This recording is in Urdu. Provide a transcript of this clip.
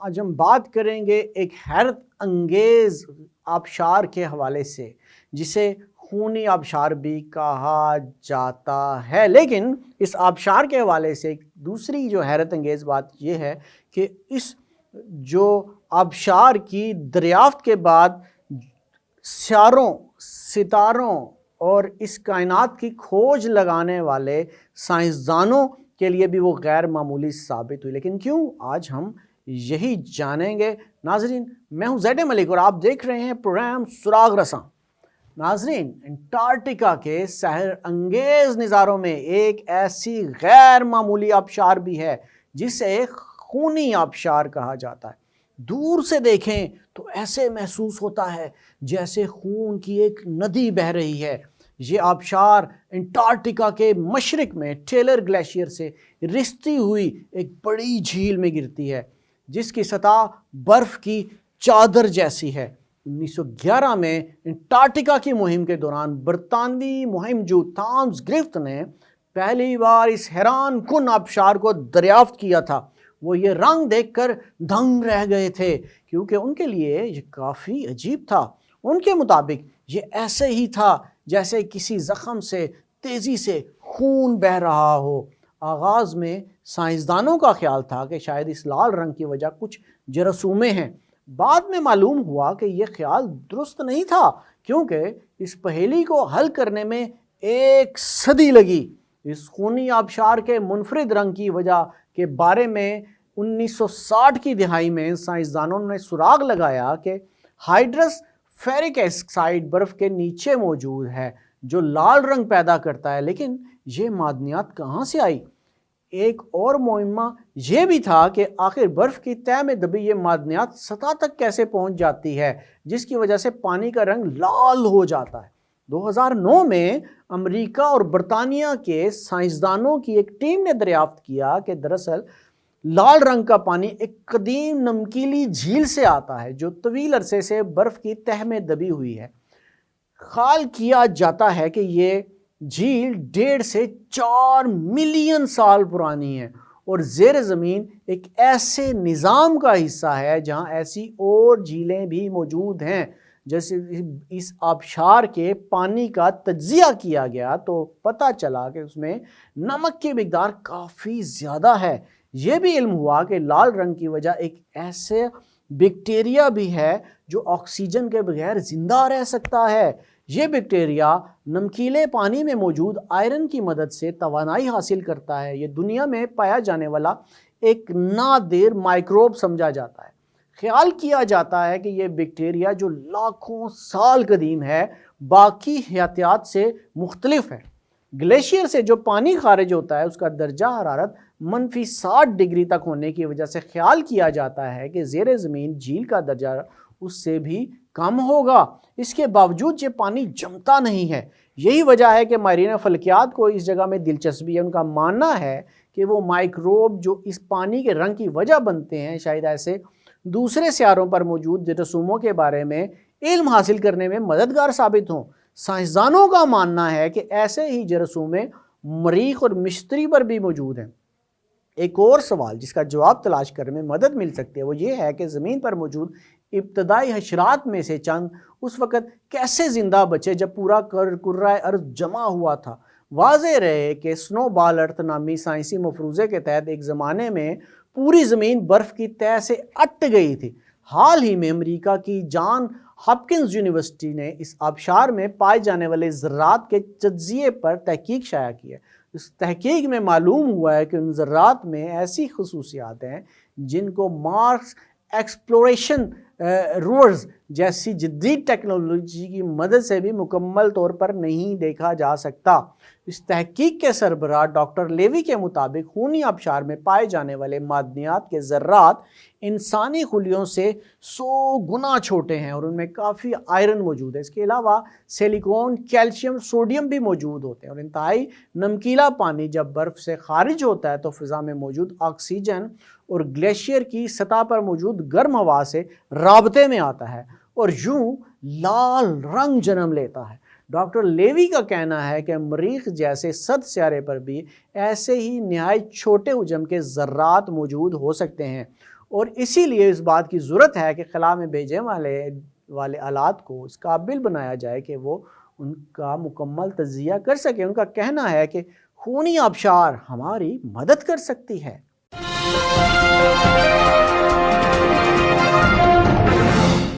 آج ہم بات کریں گے ایک حیرت انگیز آبشار کے حوالے سے جسے خونی آبشار بھی کہا جاتا ہے، لیکن اس آبشار کے حوالے سے ایک دوسری جو حیرت انگیز بات یہ ہے کہ اس جو آبشار کی دریافت کے بعد سیاروں، ستاروں اور اس کائنات کی کھوج لگانے والے سائنسدانوں کے لیے بھی وہ غیر معمولی ثابت ہوئی۔ لیکن کیوں؟ آج ہم یہی جانیں گے۔ ناظرین، میں ہوں زید ملک اور آپ دیکھ رہے ہیں پروگرام سراغ رساں۔ ناظرین، انٹارکٹیکا کے سحر انگیز نظاروں میں ایک ایسی غیر معمولی آبشار بھی ہے جسے خونی آبشار کہا جاتا ہے۔ دور سے دیکھیں تو ایسے محسوس ہوتا ہے جیسے خون کی ایک ندی بہہ رہی ہے۔ یہ آبشار انٹارکٹیکا کے مشرق میں ٹیلر گلیشیئر سے رستی ہوئی ایک بڑی جھیل میں گرتی ہے جس کی سطح برف کی چادر جیسی ہے۔ 1911 میں انٹارکٹیکا کی مہم کے دوران برطانوی مہم جو تھامس گرفت نے پہلی بار اس حیران کن آبشار کو دریافت کیا تھا، وہ یہ رنگ دیکھ کر دنگ رہ گئے تھے کیونکہ ان کے لیے یہ کافی عجیب تھا۔ ان کے مطابق یہ ایسے ہی تھا جیسے کسی زخم سے تیزی سے خون بہہ رہا ہو۔ آغاز میں سائنسدانوں کا خیال تھا کہ شاید اس لال رنگ کی وجہ کچھ جراثومیں ہیں۔ بعد میں معلوم ہوا کہ یہ خیال درست نہیں تھا کیونکہ اس پہیلی کو حل کرنے میں ایک صدی لگی۔ اس خونی آبشار کے منفرد رنگ کی وجہ کے بارے میں 1960 کی دہائی میں سائنسدانوں نے سراغ لگایا کہ ہائیڈرس فیرک آکسائڈ برف کے نیچے موجود ہے جو لال رنگ پیدا کرتا ہے، لیکن یہ معدنیات کہاں سے آئی؟ ایک اور معمہ یہ بھی تھا کہ آخر برف کی تہہ میں دبی یہ معدنیات سطح تک کیسے پہنچ جاتی ہے جس کی وجہ سے پانی کا رنگ لال ہو جاتا ہے۔ 2009 میں امریکہ اور برطانیہ کے سائنسدانوں کی ایک ٹیم نے دریافت کیا کہ دراصل لال رنگ کا پانی ایک قدیم نمکیلی جھیل سے آتا ہے جو طویل عرصے سے برف کی تہہ میں دبی ہوئی ہے۔ خیال کیا جاتا ہے کہ یہ جھیل 1.5 سے 4 ملین سال پرانی ہے اور زیر زمین ایک ایسے نظام کا حصہ ہے جہاں ایسی اور جھیلیں بھی موجود ہیں۔ جیسے اس آبشار کے پانی کا تجزیہ کیا گیا تو پتہ چلا کہ اس میں نمک کی مقدار کافی زیادہ ہے۔ یہ بھی علم ہوا کہ لال رنگ کی وجہ ایک ایسے بیکٹیریا بھی ہے جو آکسیجن کے بغیر زندہ رہ سکتا ہے۔ یہ بیکٹیریا نمکیلے پانی میں موجود آئرن کی مدد سے توانائی حاصل کرتا ہے۔ یہ دنیا میں پایا جانے والا ایک نادر مائکروب سمجھا جاتا ہے۔ خیال کیا جاتا ہے کہ یہ بیکٹیریا جو لاکھوں سال قدیم ہے باقی حیاتیات سے مختلف ہے۔ گلیشیئر سے جو پانی خارج ہوتا ہے اس کا درجہ حرارت -60 ڈگری تک ہونے کی وجہ سے خیال کیا جاتا ہے کہ زیر زمین جھیل کا درجہ اس سے بھی کم ہوگا۔ اس کے باوجود یہ پانی جمتا نہیں ہے۔ یہی وجہ ہے کہ ماہرین فلکیات کو اس جگہ میں دلچسپی ہے۔ ان کا ماننا ہے کہ وہ مائکروب جو اس پانی کے رنگ کی وجہ بنتے ہیں شاید ایسے دوسرے سیاروں پر موجود جراثوموں کے بارے میں علم حاصل کرنے میں مددگار ثابت ہوں۔ سائنسدانوں کا ماننا ہے کہ ایسے ہی جراثومیں مریخ اور مشتری پر بھی موجود ہیں۔ ایک اور سوال جس کا جواب تلاش کرنے میں مدد مل سکتی ہے وہ یہ ہے کہ زمین پر موجود ابتدائی حشرات میں سے چند اس وقت کیسے زندہ بچے جب پورا کرۂ ارض جمع ہوا تھا۔ واضح رہے کہ سنو بال ارتھ نامی سائنسی مفروضے کے تحت ایک زمانے میں پوری زمین برف کی تہہ سے اٹ گئی تھی۔ حال ہی میں امریکہ کی جان ہاپکنز یونیورسٹی نے اس آبشار میں پائے جانے والے ذرات کے تجزیے پر تحقیق شائع کی ہے۔ اس تحقیق میں معلوم ہوا ہے کہ ان ذرات میں ایسی خصوصیات ہیں جن کو مارس ایکسپلوریشن روورز جیسی جدید ٹیکنالوجی کی مدد سے بھی مکمل طور پر نہیں دیکھا جا سکتا۔ اس تحقیق کے سربراہ ڈاکٹر لیوی کے مطابق خونی آبشار میں پائے جانے والے معدنیات کے ذرات انسانی خلیوں سے 100 گنا چھوٹے ہیں اور ان میں کافی آئرن موجود ہے۔ اس کے علاوہ سلیکون، کیلشیم، سوڈیم بھی موجود ہوتے ہیں اور انتہائی نمکیلا پانی جب برف سے خارج ہوتا ہے تو فضا میں موجود آکسیجن اور گلیشیئر کی سطح پر موجود گرم ہوا سے رابطے میں آتا ہے اور یوں لال رنگ جنم لیتا ہے۔ ڈاکٹر لیوی کا کہنا ہے کہ مریخ جیسے سرد سیارے پر بھی ایسے ہی نہایت چھوٹے حجم کے ذرات موجود ہو سکتے ہیں۔ اور اسی لیے اس بات کی ضرورت ہے کہ خلا میں بھیجنے والے آلات کو اس قابل بنایا جائے کہ وہ ان کا مکمل تجزیہ کر سکے۔ ان کا کہنا ہے کہ خونی آبشار ہماری مدد کر سکتی ہے۔